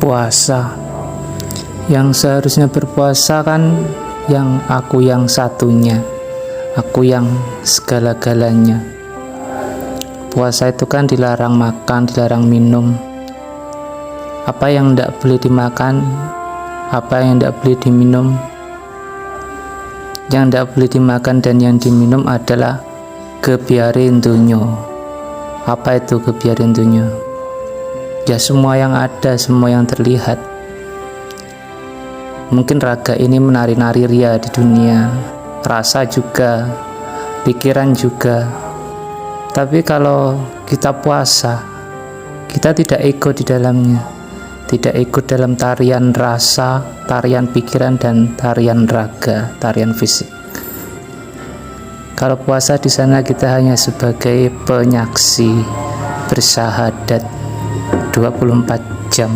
Puasa. Yang seharusnya berpuasa kan yang satunya, aku yang segala-galanya. Puasa itu kan dilarang makan, dilarang minum. Apa yang tidak boleh dimakan, apa yang tidak boleh diminum. Yang tidak boleh dimakan dan yang diminum adalah kebiarin dunyo. Apa itu kebiarin dunyo? Ya semua yang ada, semua yang terlihat. Mungkin raga ini menari-nari ria di dunia, rasa juga, pikiran juga. Tapi kalau kita puasa, kita tidak ikut di dalamnya, tidak ikut dalam tarian rasa, tarian pikiran, dan tarian raga, tarian fisik. Kalau puasa di sana kita hanya sebagai penyaksi, bersahadat 24 jam.